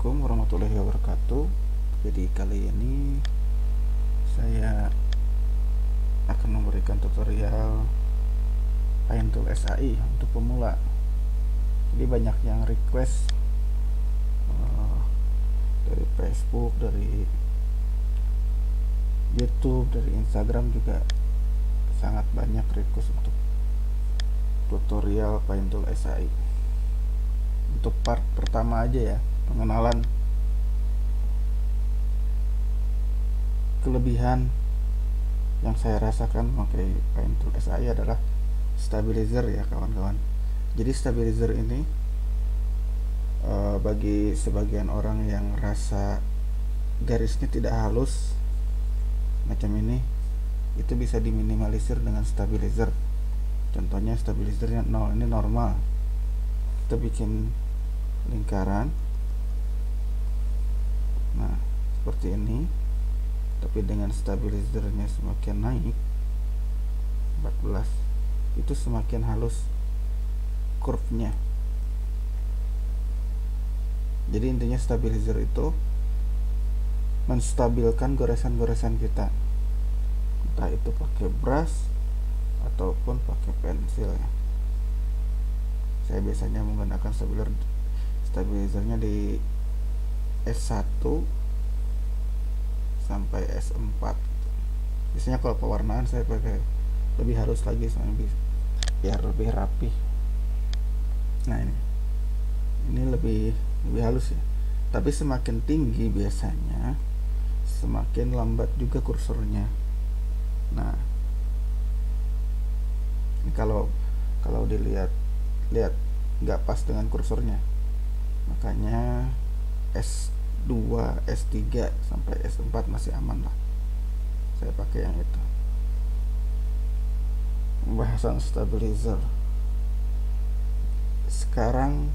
Assalamualaikum warahmatullahi wabarakatuh. Jadi kali ini saya akan memberikan tutorial Paintool SAI untuk pemula. Jadi banyak yang request dari Facebook, dari YouTube, dari Instagram juga sangat banyak request untuk tutorial Paintool SAI. Untuk part pertama aja ya, pengenalan kelebihan yang saya rasakan memakai Paintool SAI adalah stabilizer ya kawan-kawan. Jadi stabilizer ini bagi sebagian orang yang rasa garisnya tidak halus macam ini, itu bisa diminimalisir dengan stabilizer. Contohnya stabilizernya 0, ini normal. Kita bikin lingkaran, nah seperti ini, tapi dengan stabilizernya semakin naik 14, itu semakin halus curve-nya. Jadi intinya stabilizer itu menstabilkan goresan-goresan kita, entah itu pakai brush ataupun pakai pensil ya. Saya biasanya menggunakan stabilizernya di S1 sampai S4. Biasanya kalau pewarnaan saya pakai lebih halus lagi biar lebih rapi. Nah ini lebih halus ya. Tapi semakin tinggi biasanya semakin lambat juga kursornya. Nah ini kalau dilihat nggak pas dengan kursornya, makanya S2, S3 sampai S4 masih aman lah, saya pakai yang itu. Pembahasan stabilizer sekarang,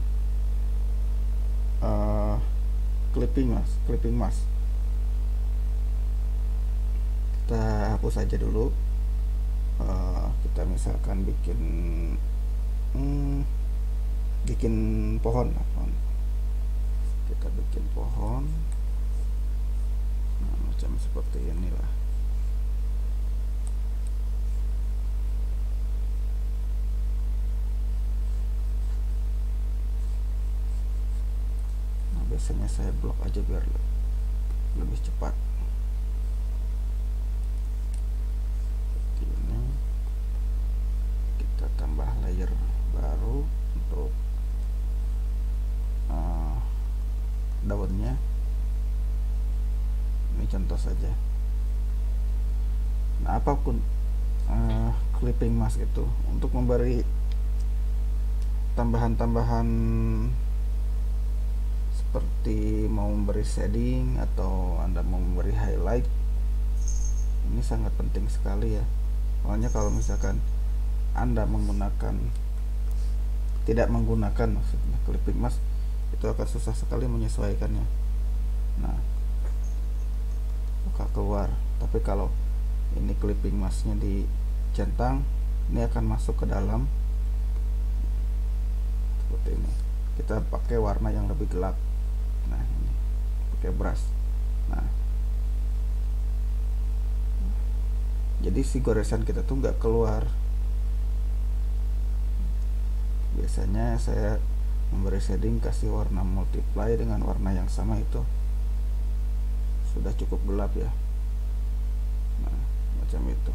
clipping mask kita hapus aja dulu. Kita misalkan bikin pohon. Kita bikin pohon, nah, macam seperti inilah. Nah, biasanya saya blok aja biar lebih cepat. Tambah layer baru untuk daunnya. Ini contoh saja. Nah, apapun clipping mask itu untuk memberi tambahan-tambahan seperti mau memberi shading atau Anda mau memberi highlight, ini sangat penting sekali ya. Soalnya kalau misalkan Anda tidak menggunakan maksudnya clipping mask, itu akan susah sekali menyesuaikannya. Nah, buka keluar. Tapi kalau ini clipping masknya dicentang, ini akan masuk ke dalam seperti ini. Kita pakai warna yang lebih gelap. Nah, ini pakai brush. Nah, jadi si goresan kita tuh nggak keluar. Biasanya saya memberi shading, kasih warna multiply dengan warna yang sama, itu sudah cukup gelap ya. Nah, macam itu.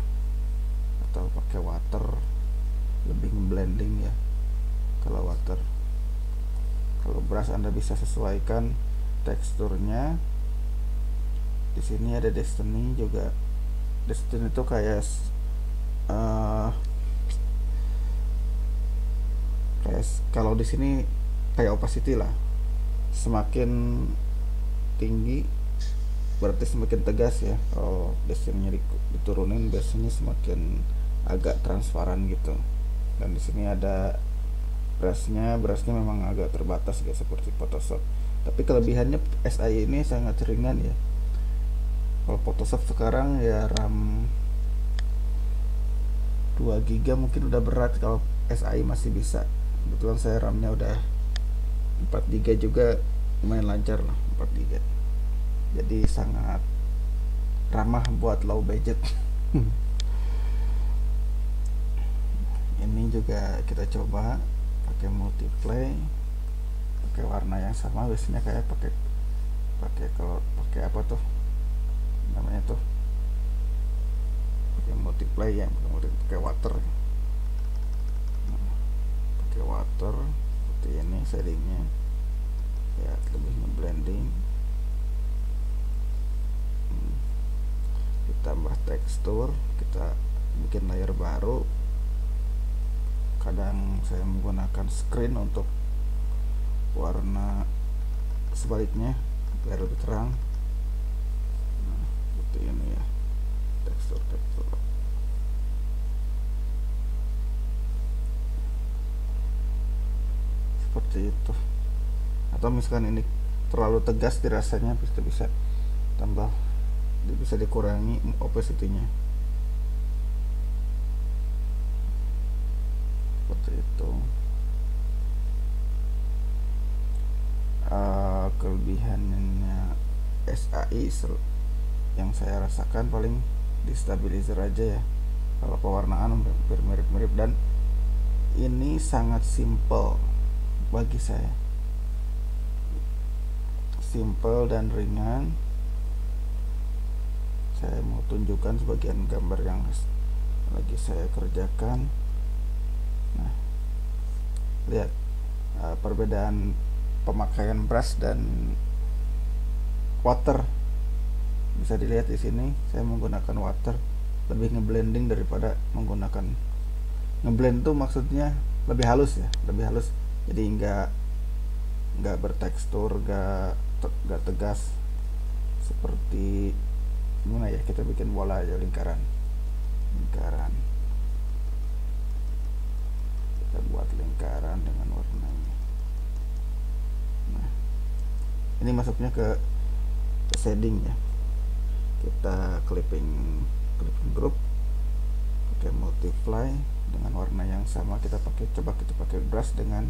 Atau pakai water, lebih blending ya kalau water. Kalau brush Anda bisa sesuaikan teksturnya. Di sini ada Destiny juga. Destiny itu kayak kalau di sini kayak opacity lah, semakin tinggi berarti semakin tegas ya. Kalau Destiny diturunin biasanya semakin agak transparan gitu. Dan di sini ada brushnya memang agak terbatas kayak seperti Photoshop. Tapi kelebihannya SAI ini sangat ringan ya. Kalau Photoshop sekarang ya RAM 2 GB mungkin udah berat, kalau SAI masih bisa. Kebetulan saya RAM-nya udah 4 GB juga, lumayan lancar lah 4 GB, jadi sangat ramah buat low budget. Ini juga kita coba pakai multiplay, pakai warna yang sama. Biasanya kayak pakai pakai kalau pakai apa tuh namanya tuh, pakai multiplay ya, pakai water. Nah, pakai water seperti ini shadingnya ya, lebih ngeblending. Ditambah tekstur, kita bikin layer baru. Kadang saya menggunakan screen untuk warna sebaliknya biar lebih terang. Nah, seperti ini ya, tekstur seperti itu. Atau misalkan ini terlalu tegas dirasanya, bisa tambah, bisa dikurangi opacity-nya seperti itu. Kelebihannya SAI yang saya rasakan paling di stabilizer aja ya. Kalau pewarnaan hampir mirip-mirip, dan ini sangat simple bagi saya, simple dan ringan. Saya mau tunjukkan sebagian gambar yang lagi saya kerjakan. Nah, lihat perbedaan pemakaian brush dan water. Bisa dilihat di sini, saya menggunakan water, lebih ngeblending daripada menggunakan ngeblend tuh maksudnya lebih halus ya, lebih halus. Jadi nggak bertekstur, nggak tegas seperti gimana ya, kita bikin bola aja, lingkaran. Kita buat lingkaran dengan warnanya. Nah, ini masuknya ke shading ya. Kita clipping group, pakai multiply dengan warna yang sama. Kita pakai brush dengan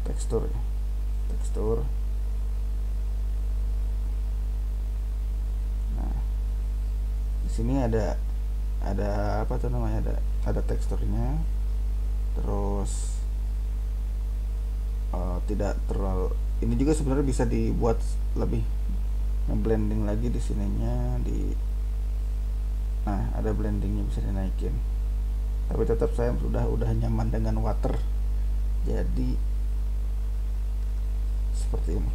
tekstur ya. Nah, di sini ada apa tuh namanya, ada teksturnya. Terus tidak terlalu, ini juga sebenarnya bisa dibuat lebih ngeblending lagi di sininya, nah ada blendingnya, bisa dinaikin. Tapi tetap saya udah nyaman dengan water, jadi seperti ini.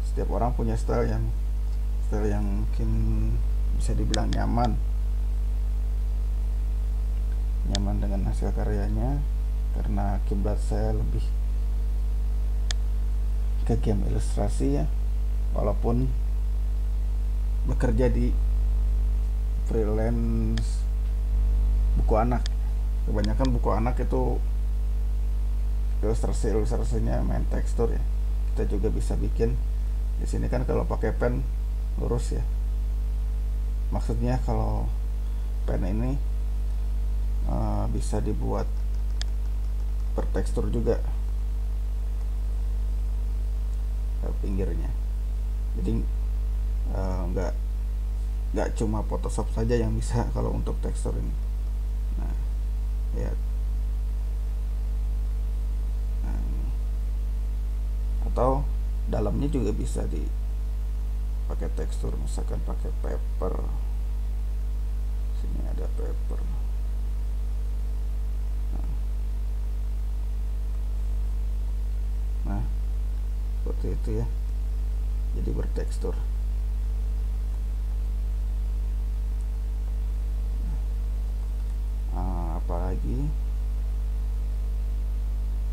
Setiap orang punya style yang mungkin bisa dibilang nyaman dengan hasil karyanya, karena kiblat saya lebih ke game ilustrasi ya, walaupun bekerja di freelance buku anak. Kebanyakan buku anak itu ilustrasinya main tekstur ya. Kita juga bisa bikin di sini kan, kalau pakai pen lurus ya, maksudnya kalau pen ini bisa dibuat bertekstur juga pinggirnya. Jadi nggak cuma Photoshop saja yang bisa kalau untuk tekstur ini. Nah, lihat. Nah, ini. Atau dalamnya juga bisa dipakai tekstur, misalkan pakai paper. Sini ada paper. Nah, seperti itu ya, jadi bertekstur. Apalagi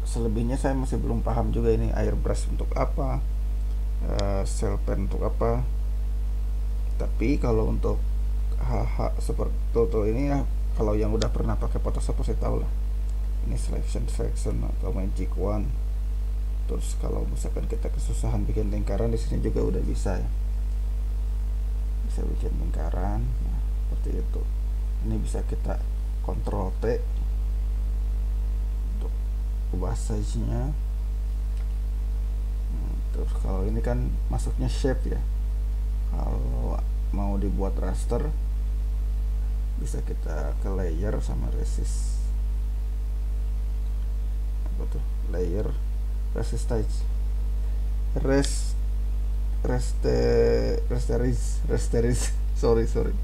selebihnya saya masih belum paham juga, ini airbrush untuk apa, cel pen untuk apa. Tapi kalau untuk hal-hal seperti itu ini ya, kalau yang udah pernah pakai Photoshop pasti tahu lah. Ini selection atau magic wand. Terus kalau misalkan kita kesusahan bikin lingkaran, di sini juga udah bisa ya, bisa bikin lingkaran. Nah, seperti itu. Ini bisa kita Ctrl T untuk ubah size nya. Terus kalau ini kan masuknya shape ya. Kalau mau dibuat raster bisa kita ke layer sama resist. Apa tuh? Layer, resist stage, rest, resteris. Sorry.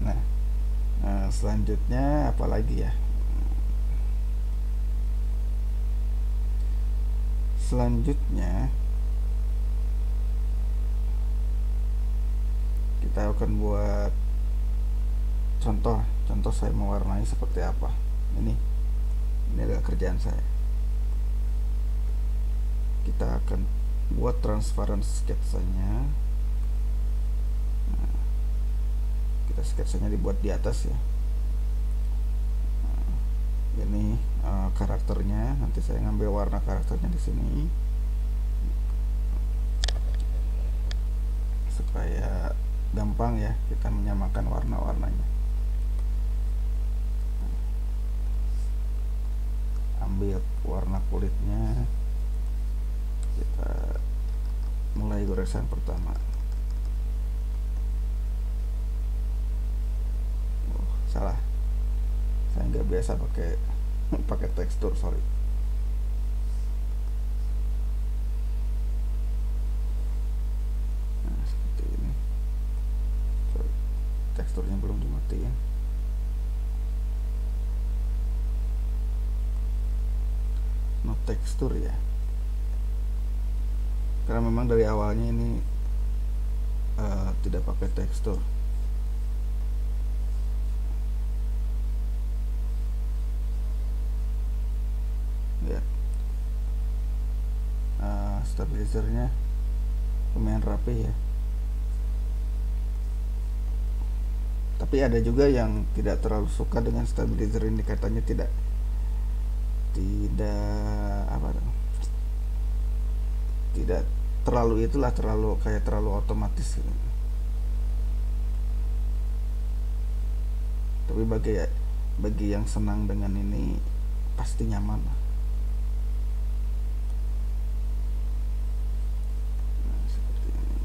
Nah, selanjutnya apa lagi ya? Selanjutnya kita akan buat contoh saya mewarnai seperti apa. Ini adalah kerjaan saya. Kita akan buat transparan sketsanya. Nah, kita sketsanya dibuat di atas ya. Ini karakternya, nanti saya ngambil warna karakternya di sini supaya gampang ya kita menyamakan warna-warnanya. Ambil warna kulitnya, kita mulai goresan pertama. Salah, saya nggak biasa pakai tekstur, sorry. Nah, seperti ini. Sorry, teksturnya belum dimatiin. No tekstur ya, karena memang dari awalnya ini tidak pakai tekstur. Ya, stabilizernya lumayan rapi ya, tapi ada juga yang tidak terlalu suka dengan stabilizer ini, katanya tidak apa tuh, tidak terlalu terlalu otomatis gitu. Tapi bagi yang senang dengan ini pasti nyaman lah. Nah, seperti ini.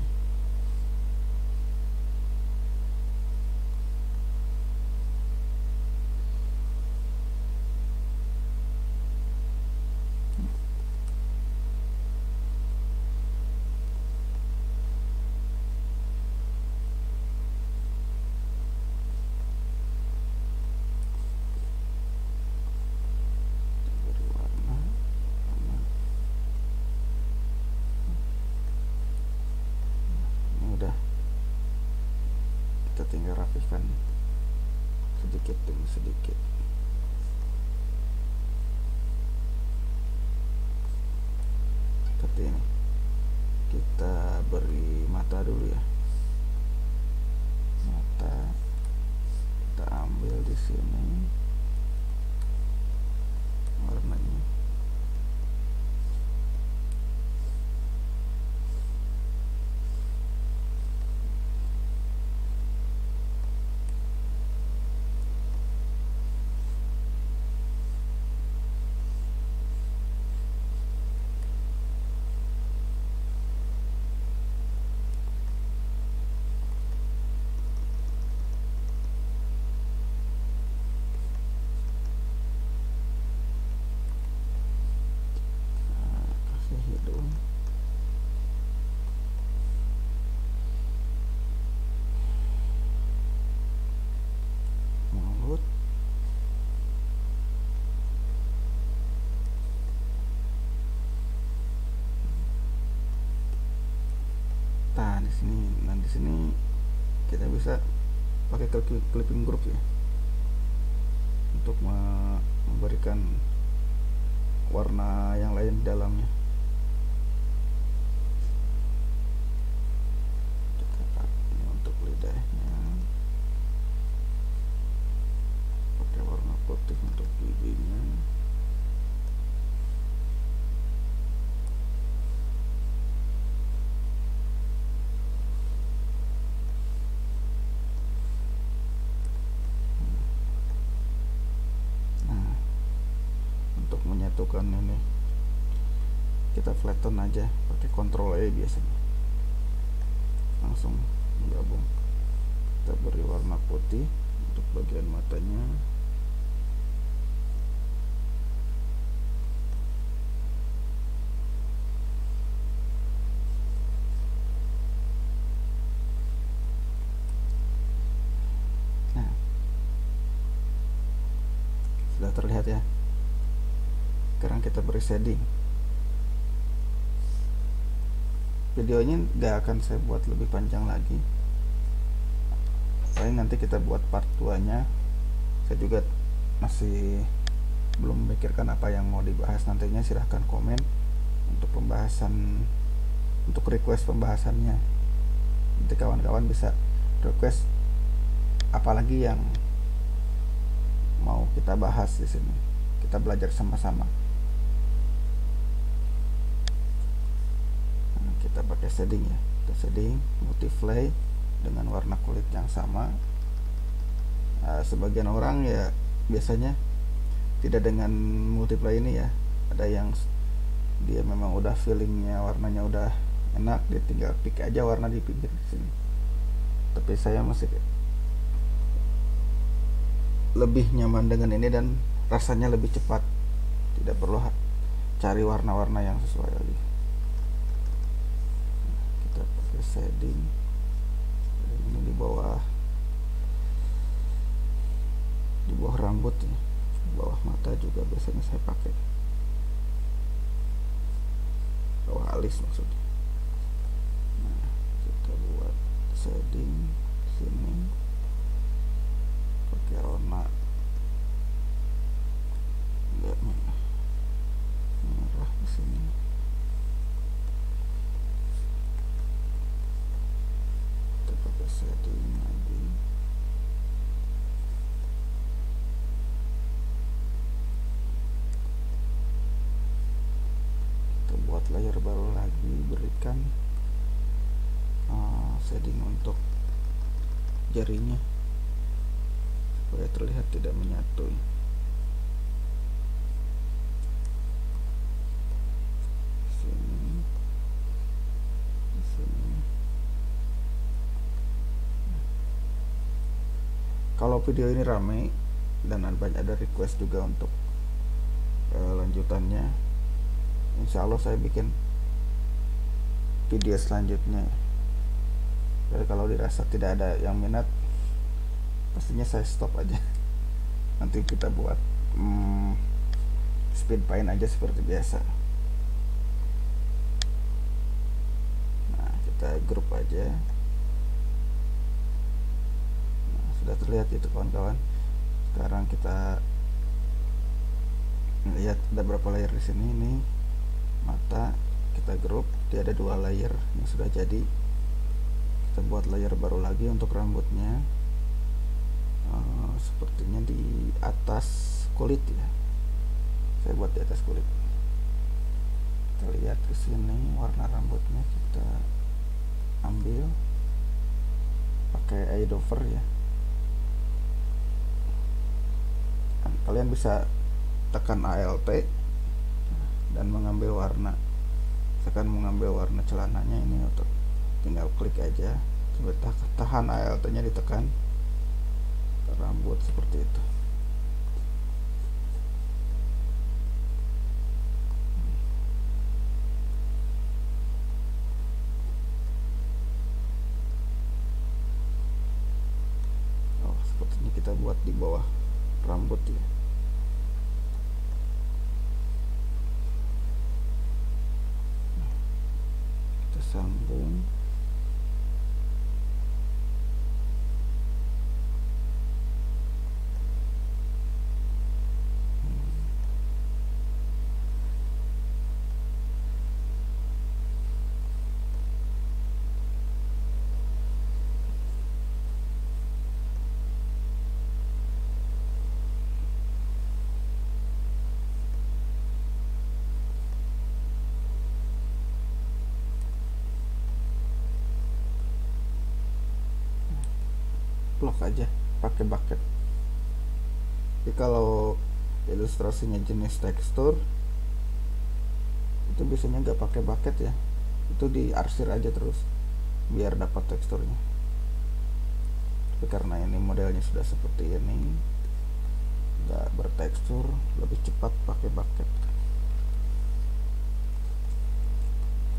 Beri warna. Ini udah, kita tinggal rapihkan sedikit demi sedikit. Seperti ini. Kita beri mata dulu ya. Mata kita ambil di sini warnanya. Kasih hidung. Mulut. Nah, di sini kita bisa pakai clipping group ya untuk memberikan warna yang lain di dalamnya. Ini untuk lidahnya, pakai warna putih untuk pipinya. Nah, untuk menyatukan ini kita flatten aja pakai Ctrl E biasanya, langsung menggabung. Kita beri warna putih untuk bagian matanya. Nah, sudah terlihat ya. Sekarang kita beri shading. Videonya gak akan saya buat lebih panjang lagi, paling nanti kita buat part 2 nya. Saya juga masih belum memikirkan apa yang mau dibahas nantinya. Silahkan komen untuk pembahasan, untuk request pembahasannya. Nanti kawan-kawan bisa request apalagi yang mau kita bahas di sini, kita belajar sama-sama. Nah, kita pakai shading ya, kita shading multiply dengan warna kulit yang sama. Sebagian orang ya biasanya tidak dengan multiply ini ya, ada yang dia memang udah feelingnya warnanya udah enak, dia tinggal pick aja warna di pinggir sini. Tapi saya masih lebih nyaman dengan ini dan rasanya lebih cepat, tidak perlu cari warna-warna yang sesuai lagi. Kita pakai shading ini di bawah rambut ya, bawah mata juga biasanya saya pakai, bawah alis maksudnya. Nah, kita buat shading sini pakai warna enggak merah di sini. Kita pakai shading lagi. Kita buat layer baru lagi, berikan shading untuk jarinya supaya terlihat tidak menyatu. Sini, di sini. Kalau video ini ramai dan ada request juga untuk lanjutannya, insya Allah saya bikin video selanjutnya. Jadi kalau dirasa tidak ada yang minat, pastinya saya stop aja. Nanti kita buat speed paint aja seperti biasa. Nah, kita grup aja. Nah, sudah terlihat itu kawan-kawan. Sekarang kita lihat ada berapa layer di sini. Ini mata kita grup, dia ada 2 layer yang sudah jadi. Kita buat layer baru lagi untuk rambutnya. Sepertinya di atas kulit ya, saya buat di atas kulit. Kita lihat ke sini warna rambutnya, kita ambil pakai eye dover ya. Kalian bisa tekan Alt dan mengambil warna. Saya akan mengambil warna celananya ini, untuk tinggal klik aja, coba tahan Alt nya ditekan, rambut seperti itu. Oh, sepertinya kita buat di bawah rambut ya. Kita sambung. Blok aja pakai bucket. Jadi kalau ilustrasinya jenis tekstur, itu biasanya nggak pakai bucket ya, itu diarsir aja terus biar dapat teksturnya. Tapi karena ini modelnya sudah seperti ini, nggak bertekstur, lebih cepat pakai bucket.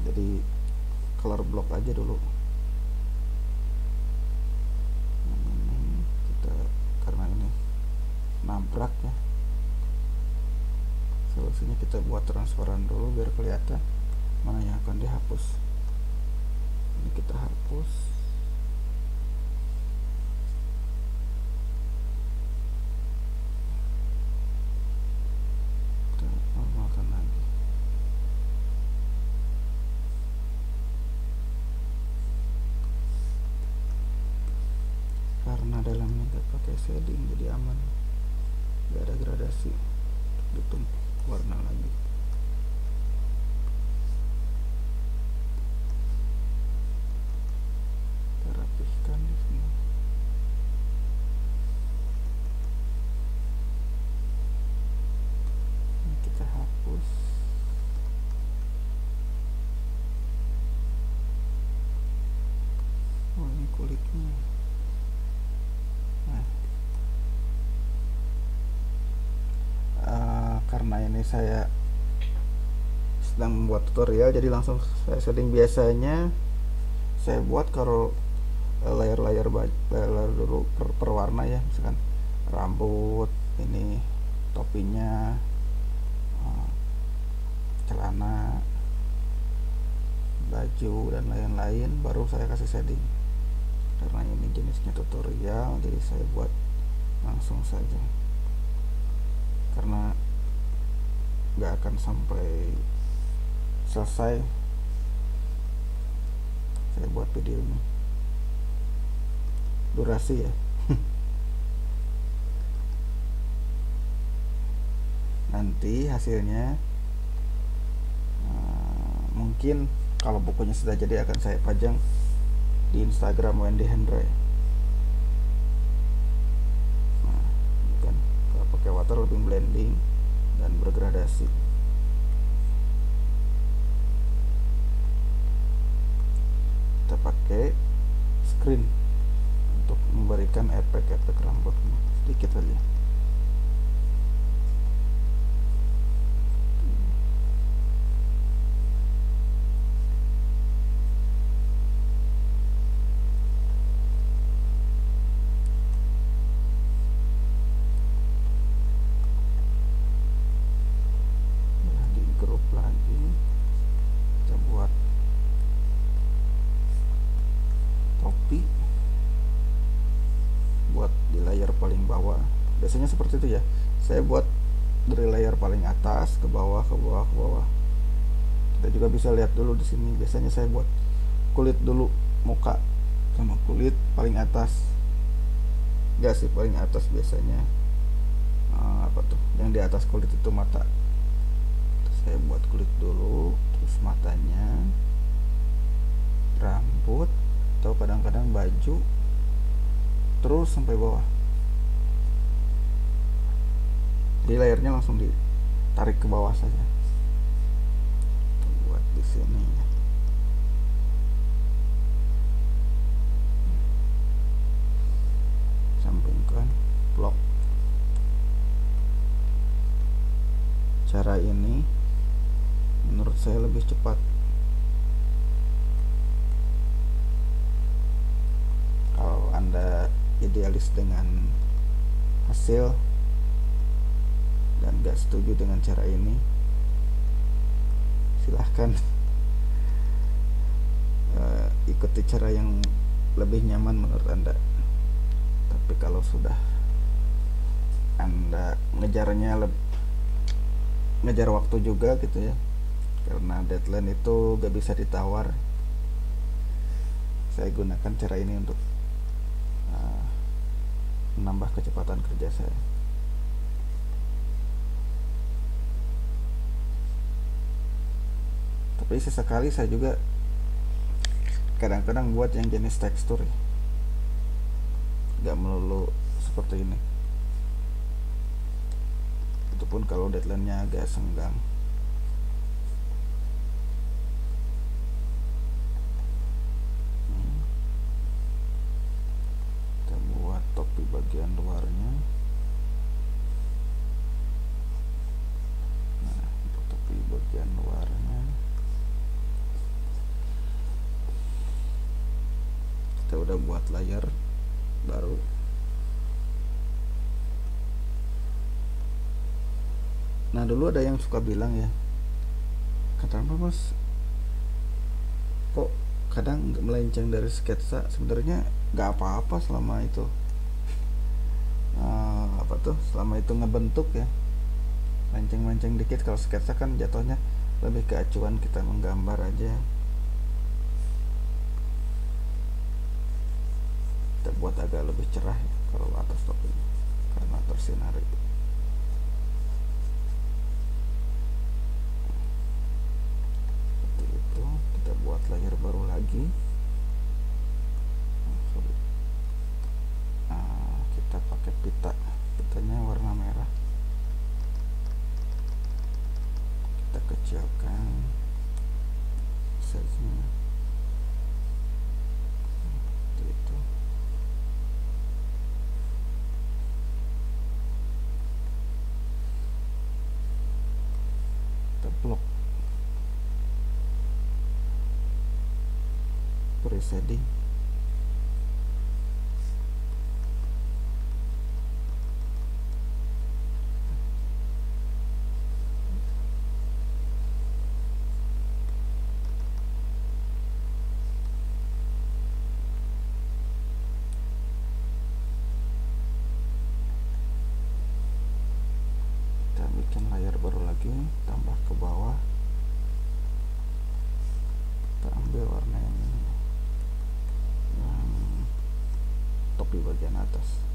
Jadi color block aja dulu. Ini kita, karena ini nabrak ya, solusinya kita buat transparan dulu biar kelihatan mana yang akan dihapus. Ini kita hapus. Kita normalkan lagi. Karena dalamnya nggak pakai shading jadi aman, nggak ada gradasi. Ditumpuk warna lagi. Kita rapihkan di sini. Ini kita hapus. Oh, ini kulitnya. Nah, karena ini saya sedang membuat tutorial, jadi langsung saya setting. Biasanya saya buat kalau layer dulu per warna ya, misalkan rambut, ini topinya, celana, baju dan lain-lain, baru saya kasih shading. Karena ini jenisnya tutorial, jadi saya buat langsung saja, karena nggak akan sampai selesai saya buat video ini, durasi ya. Nanti hasilnya mungkin kalau bukunya sudah jadi akan saya pajang di Instagram Wendy Hendra. Nah, kan kalau pakai water lebih blending dan bergradasi. Kita pakai screen untuk memberikan efek-efek rambutnya sedikit saja. Buat di layer paling bawah, biasanya seperti itu ya. Saya buat dari layer paling atas ke bawah, ke bawah, ke bawah. Kita juga bisa lihat dulu di sini. Biasanya saya buat kulit dulu, muka sama kulit paling atas. Enggak sih, paling atas biasanya apa tuh? Yang di atas kulit itu mata. Saya buat kulit dulu, terus matanya, rambut, atau kadang-kadang baju, terus sampai bawah. Jadi layernya langsung ditarik ke bawah saja. Buat di sini. Sampingkan blok. Cara ini menurut saya lebih cepat. Kalau Anda idealis dengan hasil dan gak setuju dengan cara ini, silahkan ikuti cara yang lebih nyaman menurut Anda. Tapi kalau sudah Anda ngejar waktu juga gitu ya, karena deadline itu gak bisa ditawar, saya gunakan cara ini untuk menambah kecepatan kerja saya. Tapi sesekali saya juga kadang-kadang buat yang jenis tekstur ya, gak melulu seperti ini. Itu pun kalau deadline-nya agak senggang. udah buat layar baru. Nah dulu ada yang suka bilang ya, kenapa mas kok kadang melenceng dari sketsa? Sebenarnya nggak apa-apa selama itu apa tuh, selama itu ngebentuk ya. Melenceng-melenceng dikit, kalau sketsa kan jatuhnya lebih ke acuan kita menggambar aja. Kita buat agak lebih cerah ya kalau atas topinya karena tersinari. Seperti itu, kita buat layar baru lagi. Kita pakai pitanya warna merah, kita kecilkan size-nya seperti itu. Kita blok, presetting, kita bikin layar baru lagi, tambah ke bawah, kita ambil warna yang ini, yang topi bagian atas.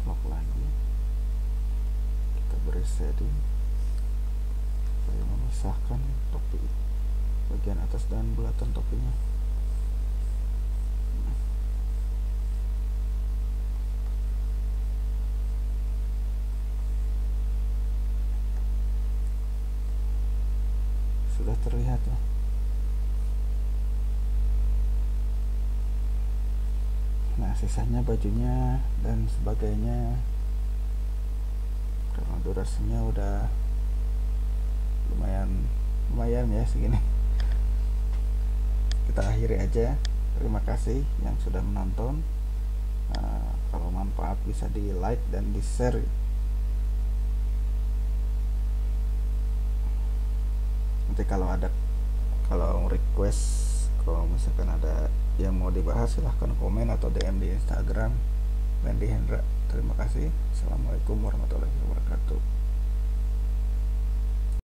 Lock lagi, kita beri shading supaya memisahkan topi bagian atas dan bulatan topinya. Sudah terlihat ya. Nah sisanya bajunya dan sebagainya, karena durasinya udah lumayan ya segini, kita akhiri aja. Terima kasih yang sudah menonton. Kalau manfaat bisa di like dan di share. Nanti kalau request, kalau misalkan ada yang mau dibahas, silahkan komen atau DM di Instagram Randy Hendra. Terima kasih. Assalamualaikum warahmatullahi wabarakatuh.